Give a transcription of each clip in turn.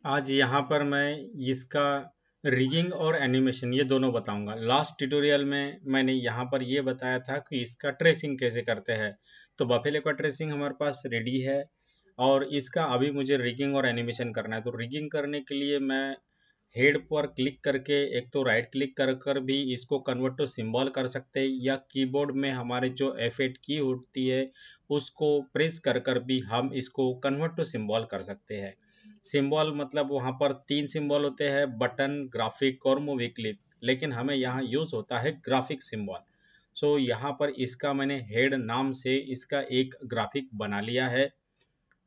आज यहाँ पर मैं इसका रिगिंग और एनिमेशन ये दोनों बताऊंगा। लास्ट ट्यूटोरियल में मैंने यहाँ पर ये बताया था कि इसका ट्रेसिंग कैसे करते हैं। तो बफेलो का ट्रेसिंग हमारे पास रेडी है और इसका अभी मुझे रिगिंग और एनिमेशन करना है। तो रिगिंग करने के लिए मैं हेड पर क्लिक करके एक तो राइट क्लिक कर कर भी इसको कन्वर्ट टू सिंबल कर सकते हैं, या कीबोर्ड में हमारे जो F8 की होती है उसको प्रेस कर कर भी हम इसको कन्वर्ट टू सिंबल कर सकते हैं। सिंबल मतलब वहाँ पर तीन सिंबल होते हैं, बटन, ग्राफिक और मूवी क्लिप, लेकिन हमें यहाँ यूज होता है ग्राफिक सिंबल। सो यहाँ पर इसका मैंने हेड नाम से इसका एक ग्राफिक बना लिया है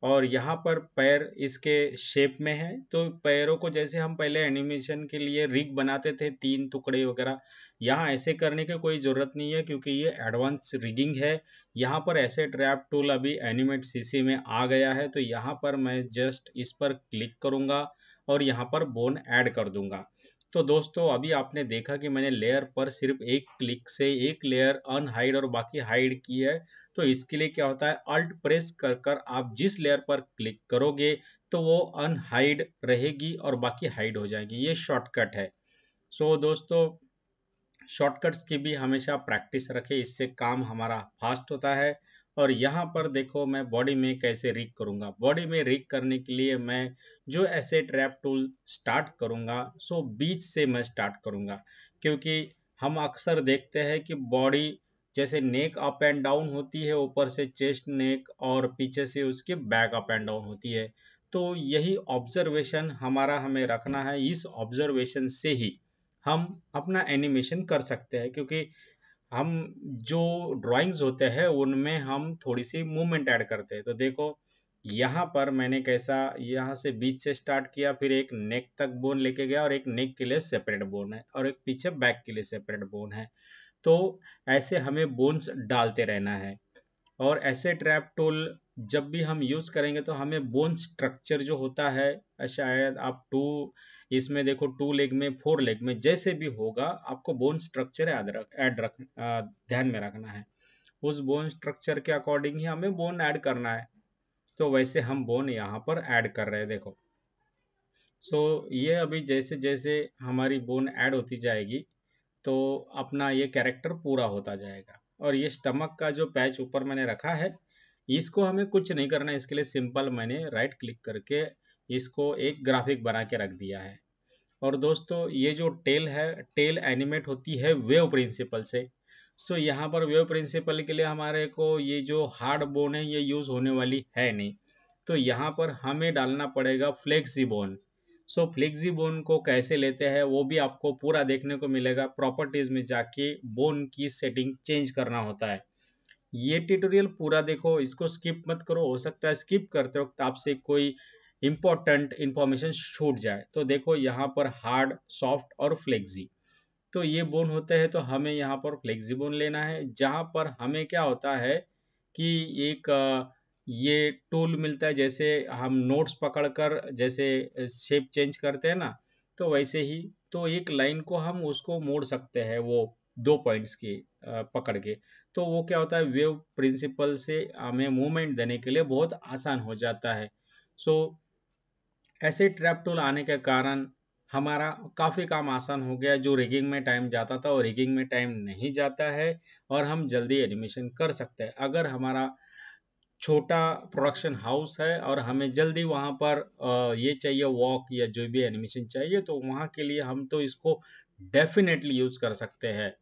और यहाँ पर पैर इसके शेप में है। तो पैरों को जैसे हम पहले एनिमेशन के लिए रिग बनाते थे, तीन टुकड़े वगैरह, यहाँ ऐसे करने की कोई ज़रूरत नहीं है क्योंकि ये एडवांस रिगिंग है। यहाँ पर ऐसे ट्रैप टूल अभी एनिमेट सीसी में आ गया है, तो यहाँ पर मैं जस्ट इस पर क्लिक करूँगा और यहाँ पर बोन ऐड कर दूंगा। तो दोस्तों अभी आपने देखा कि मैंने लेयर पर सिर्फ एक क्लिक से एक लेयर अनहाइड और बाकी हाइड की है। तो इसके लिए क्या होता है, अल्ट प्रेस कर कर आप जिस लेयर पर क्लिक करोगे तो वो अनहाइड रहेगी और बाकी हाइड हो जाएगी। ये शॉर्टकट है। सो दोस्तों शॉर्टकट्स की भी हमेशा प्रैक्टिस रखें, इससे काम हमारा फास्ट होता है। और यहाँ पर देखो मैं बॉडी में कैसे रिग करूँगा। बॉडी में रिग करने के लिए मैं जो ऐसे ट्रैप टूल स्टार्ट करूँगा, सो बीच से मैं स्टार्ट करूँगा, क्योंकि हम अक्सर देखते हैं कि बॉडी जैसे नेक अप एंड डाउन होती है, ऊपर से चेस्ट नेक और पीछे से उसकी बैक अप एंड डाउन होती है। तो यही ऑब्जर्वेशन हमारा हमें रखना है। इस ऑब्जर्वेशन से ही हम अपना एनिमेशन कर सकते हैं, क्योंकि हम जो ड्राइंग्स होते हैं उनमें हम थोड़ी सी मूवमेंट ऐड करते हैं। तो देखो यहाँ पर मैंने कैसा यहाँ से बीच से स्टार्ट किया, फिर एक नेक तक बोन लेके गया और एक नेक के लिए सेपरेट बोन है और एक पीछे बैक के लिए सेपरेट बोन है। तो ऐसे हमें बोन्स डालते रहना है। और ऐसे ट्रैप टूल जब भी हम यूज करेंगे तो हमें बोन स्ट्रक्चर जो होता है, शायद आप टू इसमें देखो, टू लेग में, फोर लेग में जैसे भी होगा, आपको बोन स्ट्रक्चर ध्यान में रखना है। उस बोन स्ट्रक्चर के अकॉर्डिंग ही हमें बोन ऐड करना है। तो वैसे हम बोन यहाँ पर ऐड कर रहे हैं, देखो। सो ये अभी जैसे जैसे हमारी बोन ऐड होती जाएगी तो अपना ये कैरेक्टर पूरा होता जाएगा। और ये स्टमक का जो पैच ऊपर मैंने रखा है, इसको हमें कुछ नहीं करना है। इसके लिए सिंपल मैंने राइट क्लिक करके इसको एक ग्राफिक बना के रख दिया है। और दोस्तों ये जो टेल है, टेल एनिमेट होती है वेव प्रिंसिपल से। सो यहाँ पर वेव प्रिंसिपल के लिए हमारे को ये जो हार्ड बोन है ये यूज होने वाली है नहीं। तो यहाँ पर हमें डालना पड़ेगा फ्लेक्सी बोन। सो फ्लेक्सी बोन को कैसे लेते हैं वो भी आपको पूरा देखने को मिलेगा। प्रॉपर्टीज में जाके बोन की सेटिंग चेंज करना होता है। ये ट्यूटोरियल पूरा देखो, इसको स्किप मत करो। हो सकता है स्किप करते वक्त आपसे कोई इंपॉर्टेंट इंफॉर्मेशन छूट जाए। तो देखो यहाँ पर हार्ड, सॉफ्ट और फ्लेक्सी, तो ये बोन होते हैं। तो हमें यहाँ पर फ्लेक्सी बोन लेना है, जहाँ पर हमें क्या होता है कि एक ये टूल मिलता है, जैसे हम नोट्स पकड़कर जैसे शेप चेंज करते हैं ना, तो वैसे ही तो एक लाइन को हम उसको मोड़ सकते हैं, वो दो पॉइंट्स की पकड़ के। तो वो क्या होता है, वेव प्रिंसिपल से हमें मूवमेंट देने के लिए बहुत आसान हो जाता है। सो ऐसे ट्रैप टूल आने के कारण हमारा काफ़ी काम आसान हो गया। जो रिगिंग में टाइम जाता था वो रिगिंग में टाइम नहीं जाता है और हम जल्दी एनिमेशन कर सकते हैं। अगर हमारा छोटा प्रोडक्शन हाउस है और हमें जल्दी वहाँ पर ये चाहिए वॉक या जो भी एनिमेशन चाहिए, तो वहाँ के लिए हम तो इसको डेफिनेटली यूज कर सकते हैं।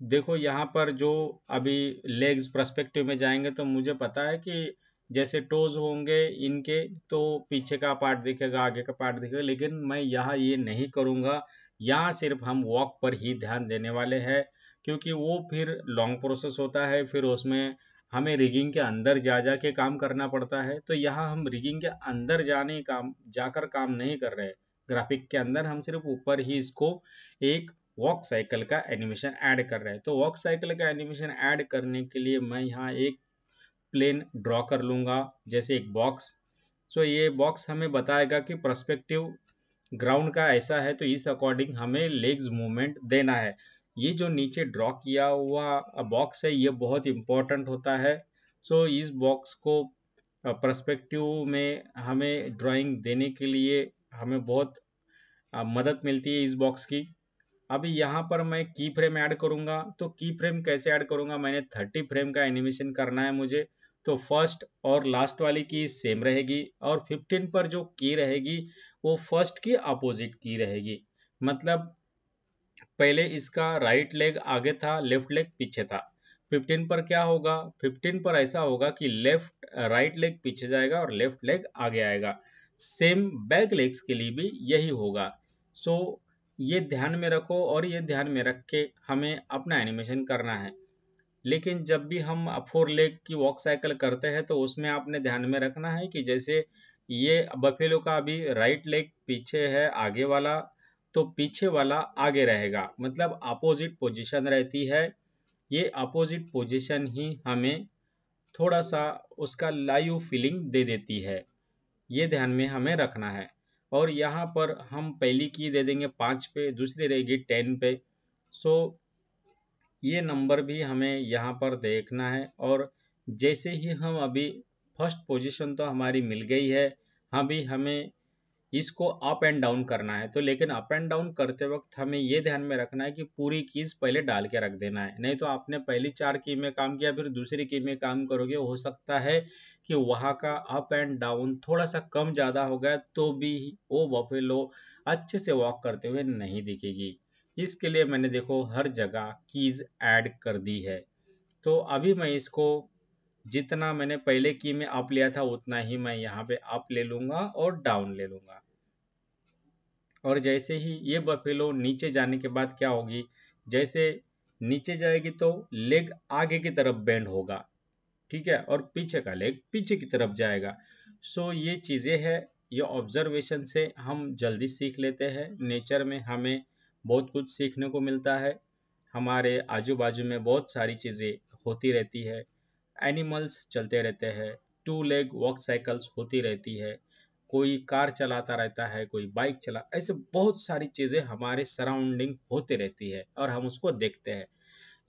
देखो यहाँ पर जो अभी लेग्स पर्सपेक्टिव में जाएंगे तो मुझे पता है कि जैसे टोज होंगे इनके, तो पीछे का पार्ट दिखेगा, आगे का पार्ट दिखेगा, लेकिन मैं यहाँ ये नहीं करूँगा। यहाँ सिर्फ हम वॉक पर ही ध्यान देने वाले हैं, क्योंकि वो फिर लॉन्ग प्रोसेस होता है, फिर उसमें हमें रिगिंग के अंदर जा जा के काम करना पड़ता है। तो यहाँ हम रिगिंग के अंदर जाकर काम नहीं कर रहे। ग्राफिक के अंदर हम सिर्फ ऊपर ही इसको एक वॉक साइकिल का एनिमेशन ऐड कर रहे हैं। तो वॉक साइकिल का एनिमेशन ऐड करने के लिए मैं यहाँ एक प्लेन ड्रॉ कर लूँगा, जैसे एक बॉक्स। सो ये बॉक्स हमें बताएगा कि पर्सपेक्टिव ग्राउंड का ऐसा है, तो इस अकॉर्डिंग हमें लेग्स मूवमेंट देना है। ये जो नीचे ड्रॉ किया हुआ बॉक्स है ये बहुत इंपॉर्टेंट होता है। सो इस बॉक्स को पर्सपेक्टिव में हमें ड्राइंग देने के लिए हमें बहुत मदद मिलती है इस बॉक्स की। अभी यहाँ पर मैं की फ्रेम ऐड करूँगा, तो की फ्रेम कैसे ऐड करूँगा, मैंने 30 फ्रेम का एनिमेशन करना है मुझे, तो फर्स्ट और लास्ट वाली की सेम रहेगी और 15 पर जो की रहेगी वो फर्स्ट की अपोजिट की रहेगी। मतलब पहले इसका राइट लेग आगे था, लेफ्ट लेग पीछे था। 15 पर क्या होगा, 15 पर ऐसा होगा कि लेफ्ट राइट लेग पीछे जाएगा और लेफ्ट लेग आगे आएगा। सेम बैक लेग्स के लिए भी यही होगा। सो ये ध्यान में रखो और ये ध्यान में रख के हमें अपना एनिमेशन करना है। लेकिन जब भी हम 4 लेग की वॉक साइकिल करते हैं तो उसमें आपने ध्यान में रखना है कि जैसे ये बफेलो का अभी राइट लेग पीछे है आगे वाला, तो पीछे वाला आगे रहेगा, मतलब अपोजिट पोजीशन रहती है। ये अपोजिट पोजीशन ही हमें थोड़ा सा उसका लाइव फीलिंग दे देती है। ये ध्यान में हमें रखना है। और यहाँ पर हम पहली की दे देंगे 5 पे, दूसरी रहेगी 10 पे। सो ये नंबर भी हमें यहाँ पर देखना है। और जैसे ही हम अभी फर्स्ट पोजीशन तो हमारी मिल गई है, अभी हमें इसको अप एंड डाउन करना है। तो लेकिन अप एंड डाउन करते वक्त हमें ये ध्यान में रखना है कि पूरी कीज पहले डाल के रख देना है, नहीं तो आपने पहली 4 की में काम किया फिर दूसरी की में काम करोगे, हो सकता है कि वहाँ का अप एंड डाउन थोड़ा सा कम ज़्यादा हो गया तो भी वो बफेलो अच्छे से वॉक करते हुए नहीं दिखेगी। इसके लिए मैंने देखो हर जगह कीज ऐड कर दी है। तो अभी मैं इसको जितना मैंने पहले की में अप लिया था उतना ही मैं यहाँ पे अप ले लूंगा और डाउन ले लूंगा। और जैसे ही ये बफेलो नीचे जाने के बाद क्या होगी, जैसे नीचे जाएगी तो लेग आगे की तरफ बेंड होगा, ठीक है, और पीछे का लेग पीछे की तरफ जाएगा। सो ये चीज़ें हैं, ये ऑब्जर्वेशन से हम जल्दी सीख लेते हैं। नेचर में हमें बहुत कुछ सीखने को मिलता है, हमारे आजू बाजू में बहुत सारी चीज़ें होती रहती है, एनिमल्स चलते रहते हैं, 2 लेग वॉक साइकिल्स होती रहती है, कोई कार चलाता रहता है, कोई बाइक चला, ऐसे बहुत सारी चीज़ें हमारे सराउंडिंग होती रहती है और हम उसको देखते हैं।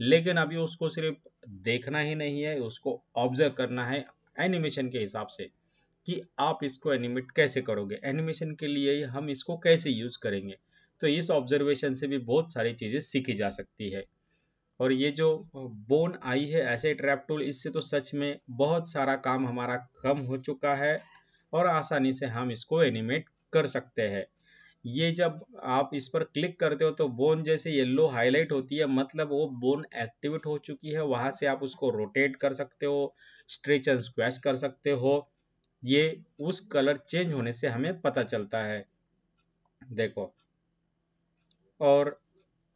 लेकिन अभी उसको सिर्फ देखना ही नहीं है, उसको ऑब्जर्व करना है एनिमेशन के हिसाब से कि आप इसको एनिमेट कैसे करोगे, एनिमेशन के लिए हम इसको कैसे यूज करेंगे। तो इस ऑब्जर्वेशन से भी बहुत सारी चीज़ें सीखी जा सकती है। और ये जो बोन आई है ऐसे ट्रैप टूल, इससे तो सच में बहुत सारा काम हमारा कम हो चुका है और आसानी से हम इसको एनिमेट कर सकते हैं। ये जब आप इस पर क्लिक करते हो तो बोन जैसे येलो हाईलाइट होती है, मतलब वो बोन एक्टिवेट हो चुकी है। वहां से आप उसको रोटेट कर सकते हो, स्ट्रेच एंड स्क्वैश कर सकते हो। ये उस कलर चेंज होने से हमें पता चलता है, देखो। और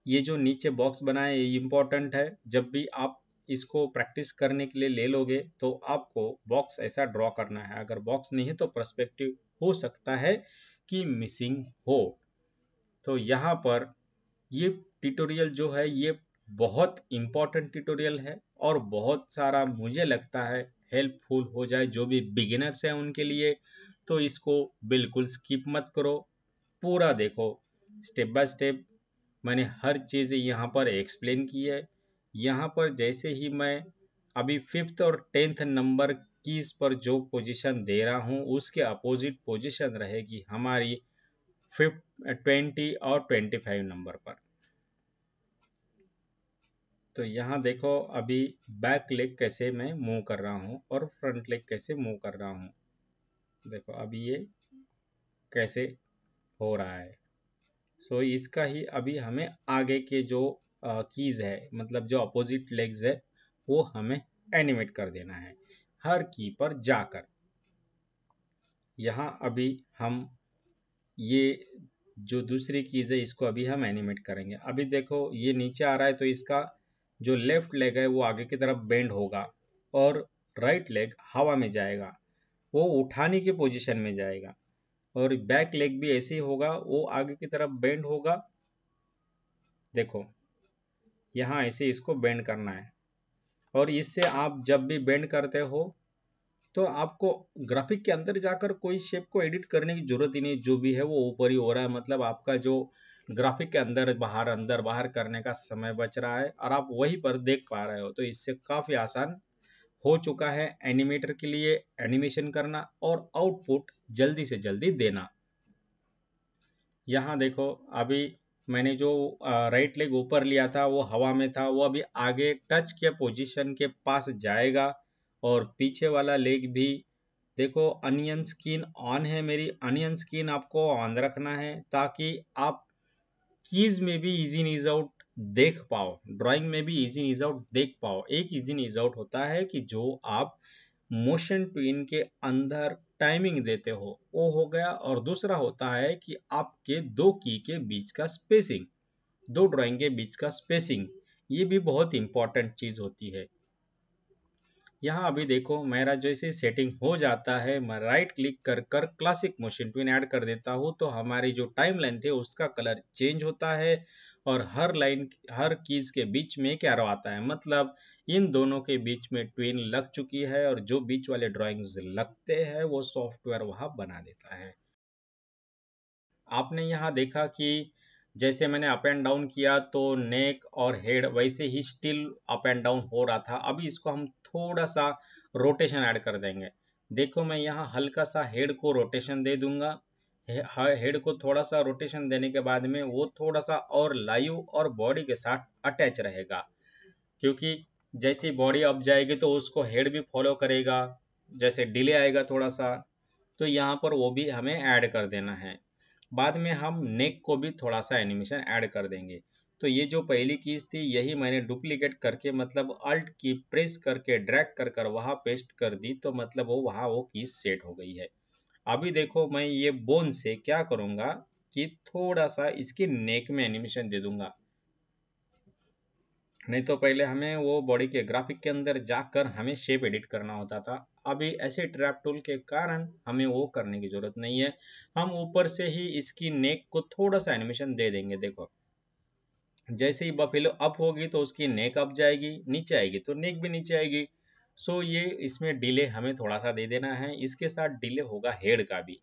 ये जो नीचे बॉक्स बना है ये इम्पोर्टेंट है, जब भी आप इसको प्रैक्टिस करने के लिए ले लोगे तो आपको बॉक्स ऐसा ड्रॉ करना है। अगर बॉक्स नहीं है तो पर्सपेक्टिव हो सकता है कि मिसिंग हो। तो यहाँ पर ये ट्यूटोरियल जो है ये बहुत इम्पोर्टेंट ट्यूटोरियल है और बहुत सारा मुझे लगता है हेल्पफुल हो जाए जो भी बिगिनर्स हैं उनके लिए। तो इसको बिल्कुल स्किप मत करो, पूरा देखो स्टेप बाय स्टेप। मैंने हर चीज़ यहाँ पर एक्सप्लेन की है। यहाँ पर जैसे ही मैं अभी 5th और 10th नंबर कीज पर जो पोजीशन दे रहा हूँ उसके अपोजिट पोजीशन रहेगी हमारी 20 और 25 नंबर पर। तो यहाँ देखो अभी बैक लेग कैसे मैं मूव कर रहा हूँ और फ्रंट लेग कैसे मूव कर रहा हूँ, देखो अभी ये कैसे हो रहा है। सो इसका ही अभी हमें आगे के जो कीज है, मतलब जो अपोजिट लेग्स है, वो हमें एनिमेट कर देना है हर की पर जाकर। यहाँ अभी हम ये जो दूसरी कीज है इसको अभी हम एनिमेट करेंगे। अभी देखो ये नीचे आ रहा है तो इसका जो लेफ्ट लेग है वो आगे की तरफ बेंड होगा और राइट लेग हवा में जाएगा, वो उठाने की पोजीशन में जाएगा। और बैक लेग भी ऐसे ही होगा, वो आगे की तरफ बेंड होगा, देखो यहाँ ऐसे इसको बेंड करना है। और इससे आप जब भी बेंड करते हो तो आपको ग्राफिक के अंदर जाकर कोई शेप को एडिट करने की जरूरत ही नहीं, जो भी है वो ऊपर ही हो रहा है। मतलब आपका जो ग्राफिक के अंदर बाहर करने का समय बच रहा है और आप वहीं पर देख पा रहे हो, तो इससे काफी आसान हो चुका है एनिमेटर के लिए एनिमेशन करना और आउटपुट जल्दी से जल्दी देना। यहाँ देखो अभी मैंने जो राइट लेग ऊपर लिया था वो हवा में था, वो अभी आगे टच के पोजीशन के पास जाएगा और पीछे वाला लेग भी देखो अनियन स्किन ऑन है मेरी। अनियन स्किन आपको ऑन रखना है ताकि आप कीज में भी इजी ईज आउट देख पाओ, ड्राइंग में भी इजी ईज आउट देख पाओ। एक इजी ईज आउट होता है कि जो आप मोशन ट्विन के अंदर टाइमिंग देते हो वो हो गया, और दूसरा होता है कि आपके दो की के बीच का स्पेसिंग, दो ड्राइंग के बीच का स्पेसिंग, ये भी बहुत इंपॉर्टेंट चीज होती है। यहाँ अभी देखो मेरा जैसे सेटिंग हो जाता है, मैं राइट क्लिक कर कर क्लासिक मोशन ट्विन ऐड कर देता हूँ तो हमारी जो टाइम लाइन थी उसका कलर चेंज होता है और हर लाइन हर कीज के बीच में एक एरो आता है, मतलब इन दोनों के बीच में ट्विन लग चुकी है और जो बीच वाले ड्राइंग्स लगते हैं वो सॉफ्टवेयर वहां बना देता है। आपने यहाँ देखा कि जैसे मैंने अप एंड डाउन किया तो नेक और हेड वैसे he still up and down हो रहा था। अभी इसको हम थोड़ा सा रोटेशन ऐड कर देंगे। देखो मैं यहाँ हल्का सा हेड को रोटेशन दे दूंगा। हेड को थोड़ा सा रोटेशन देने के बाद में वो थोड़ा सा और लाइव और बॉडी के साथ अटैच रहेगा, क्योंकि जैसे बॉडी अप जाएगी तो उसको हेड भी फॉलो करेगा, जैसे डिले आएगा थोड़ा सा तो यहाँ पर वो भी हमें ऐड कर देना है। बाद में हम नेक को भी थोड़ा सा एनिमेशन ऐड कर देंगे। तो ये जो पहली कीज थी यही मैंने डुप्लीकेट करके मतलब अल्ट की प्रेस करके ड्रैग कर कर वहां पेस्ट कर दी, तो मतलब वो वहां वो कीज सेट हो गई है। अभी देखो मैं ये बोन से क्या करूंगा कि थोड़ा सा इसकी नेक में एनिमेशन दे दूंगा। नहीं तो पहले हमें वो बॉडी के ग्राफिक के अंदर जाकर हमें शेप एडिट करना होता था। अभी ऐसे ट्रैप टूल के कारण हमें वो करने की जरूरत नहीं है, हम ऊपर से ही इसकी नेक को थोड़ा सा एनिमेशन दे देंगे। देखो जैसे ही बफेलो अप होगी तो उसकी नेक अप जाएगी, नीचे आएगी तो नेक भी नीचे आएगी। सो ये इसमें डिले हमें थोड़ा सा दे देना है, इसके साथ डिले होगा हेड का भी।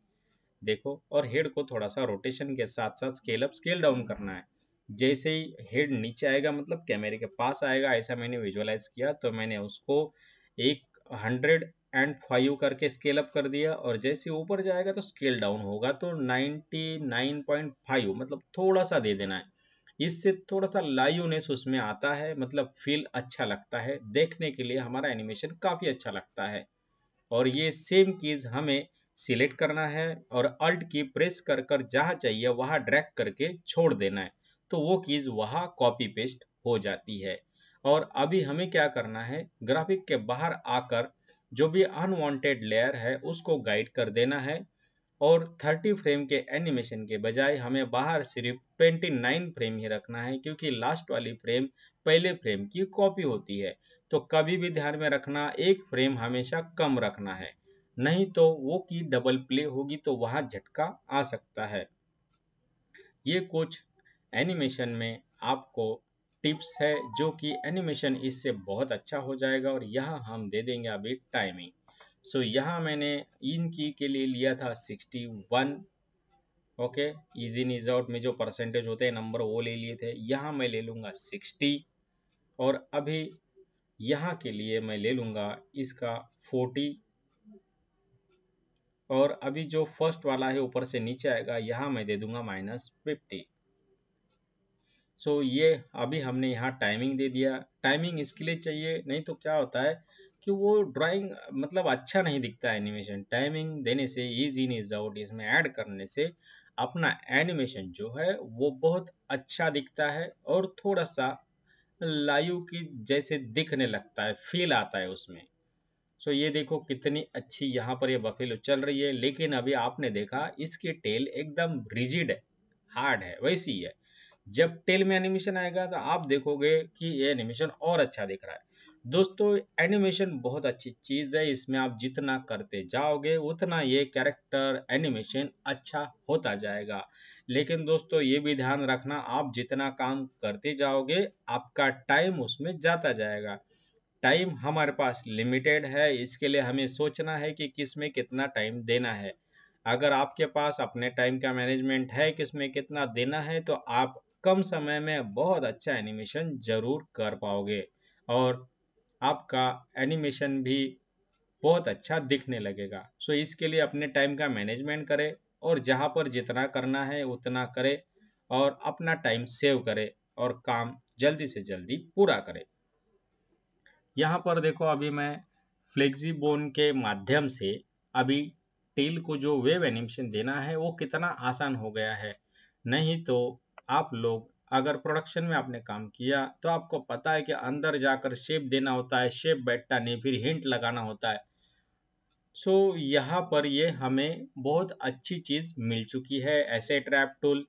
देखो और हेड को थोड़ा सा रोटेशन के साथ साथ स्केल अप स्केल डाउन करना है। जैसे ही हेड नीचे आएगा मतलब कैमरे के पास आएगा ऐसा मैंने विजुअलाइज किया, तो मैंने उसको एक 105 करके स्केल अप कर दिया, और जैसे ऊपर जाएगा तो स्केल डाउन होगा तो 99.5 मतलब थोड़ा सा दे देना है। इससे थोड़ा सा लाइवनेस उसमें आता है, मतलब फील अच्छा लगता है देखने के लिए, हमारा एनिमेशन काफी अच्छा लगता है। और ये सेम कीज हमें सिलेक्ट करना है और अल्ट की प्रेस कर कर जहां चाहिए वहां ड्रैग करके छोड़ देना है, तो वो कीज वहां कॉपी पेस्ट हो जाती है। और अभी हमें क्या करना है, ग्राफिक के बाहर आकर जो भी अनवांटेड लेयर है उसको गाइड कर देना है, और 30 फ्रेम के एनिमेशन के बजाय हमें बाहर सिर्फ 29 फ्रेम ही रखना है, क्योंकि लास्ट वाली फ्रेम पहले फ्रेम की कॉपी होती है। तो कभी भी ध्यान में रखना एक फ्रेम हमेशा कम रखना है, नहीं तो वो की डबल प्ले होगी तो वहां झटका आ सकता है। ये कुछ एनिमेशन में आपको टिप्स है जो कि एनिमेशन इससे बहुत अच्छा हो जाएगा। और यहाँ हम दे देंगे अभी टाइमिंग। सो यहाँ मैंने इन की के लिए लिया था 61। Okay, easy in is out में जो परसेंटेज होते हैं नंबर वो ले लिए थे, यहाँ मैं ले लूंगा 60। और अभी यहाँ के लिए मैं ले लूंगा इसका 40। और अभी जो फर्स्ट वाला है ऊपर से नीचे आएगा यहाँ मैं दे दूंगा -50। सो ये अभी हमने यहाँ टाइमिंग दे दिया। टाइमिंग इसके लिए चाहिए, नहीं तो क्या होता है कि वो ड्राइंग मतलब अच्छा नहीं दिखता एनिमेशन। टाइमिंग देने से इज इन इज आउट इसमें ऐड करने से अपना एनिमेशन जो है वो बहुत अच्छा दिखता है और थोड़ा सा लाइव की जैसे दिखने लगता है, फील आता है उसमें। सो ये देखो कितनी अच्छी यहाँ पर ये बफेलो चल रही है, लेकिन अभी आपने देखा इसकी टेल एकदम रिजिड है, हार्ड है, वैसी ही है। जब टेल में एनिमेशन आएगा तो आप देखोगे कि ये एनिमेशन और अच्छा दिख रहा है। दोस्तों एनिमेशन बहुत अच्छी चीज है, इसमें आप जितना करते जाओगे उतना ये कैरेक्टर एनिमेशन अच्छा होता जाएगा। लेकिन दोस्तों ये भी ध्यान रखना, आप जितना काम करते जाओगे आपका टाइम उसमें जाता जाएगा। टाइम हमारे पास लिमिटेड है, इसके लिए हमें सोचना है कि किस में कितना टाइम देना है। अगर आपके पास अपने टाइम का मैनेजमेंट है किस में कितना देना है तो आप कम समय में बहुत अच्छा एनिमेशन जरूर कर पाओगे। और आपका एनिमेशन भी बहुत अच्छा दिखने लगेगा। सो इसके लिए अपने टाइम का मैनेजमेंट करें और जहाँ पर जितना करना है उतना करें और अपना टाइम सेव करें और काम जल्दी से जल्दी पूरा करें। यहाँ पर देखो अभी मैं फ्लेक्सिबोन के माध्यम से अभी टेल को जो वेव एनिमेशन देना है वो कितना आसान हो गया है। नहीं तो आप लोग अगर प्रोडक्शन में आपने काम किया तो आपको पता है कि अंदर जाकर शेप देना होता है, शेप बैठता नहीं, फिर हिंट लगाना होता है। सो यहाँ पर ये हमें बहुत अच्छी चीज़ मिल चुकी है, ऐसे ट्रैप टूल।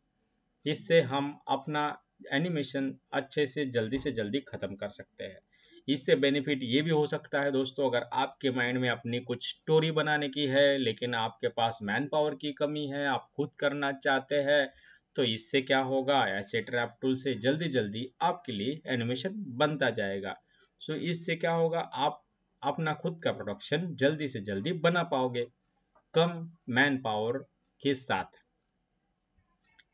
इससे हम अपना एनिमेशन अच्छे से जल्दी ख़त्म कर सकते हैं। इससे बेनिफिट ये भी हो सकता है दोस्तों, अगर आपके माइंड में अपनी कुछ स्टोरी बनाने की है लेकिन आपके पास मैन पावर की कमी है, आप खुद करना चाहते हैं, तो इससे क्या होगा, ऐसे ट्रैप टूल से जल्दी जल्दी आपके लिए एनिमेशन बनता जाएगा। सो इससे क्या होगा, आप अपना खुद का प्रोडक्शन जल्दी से जल्दी बना पाओगे कम मैन पावर के साथ।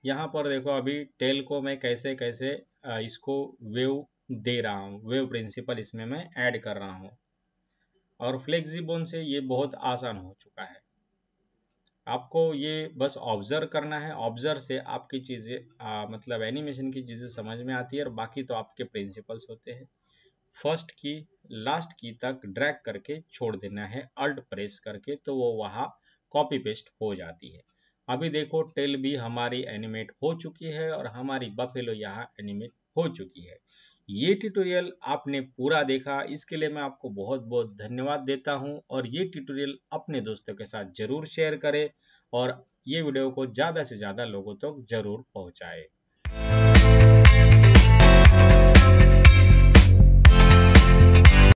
यहाँ पर देखो अभी टेल को मैं कैसे कैसे इसको वेव दे रहा हूँ, वेव प्रिंसिपल इसमें मैं ऐड कर रहा हूँ और फ्लेक्सिबोन से ये बहुत आसान हो चुका है। आपको ये बस ऑब्जर्व करना है, ऑब्जर्व से आपकी चीज़ें मतलब एनिमेशन की चीज़ें समझ में आती है और बाकी तो आपके प्रिंसिपल्स होते हैं। फर्स्ट की लास्ट की तक ड्रैग करके छोड़ देना है, अल्ट प्रेस करके, तो वो वहाँ कॉपी पेस्ट हो जाती है। अभी देखो टेल भी हमारी एनिमेट हो चुकी है और हमारी बफेलो यहाँ एनिमेट हो चुकी है। ये ट्यूटोरियल आपने पूरा देखा, इसके लिए मैं आपको बहुत बहुत धन्यवाद देता हूँ और ये ट्यूटोरियल अपने दोस्तों के साथ जरूर शेयर करें और ये वीडियो को ज़्यादा से ज़्यादा लोगों तक जरूर पहुँचाएं।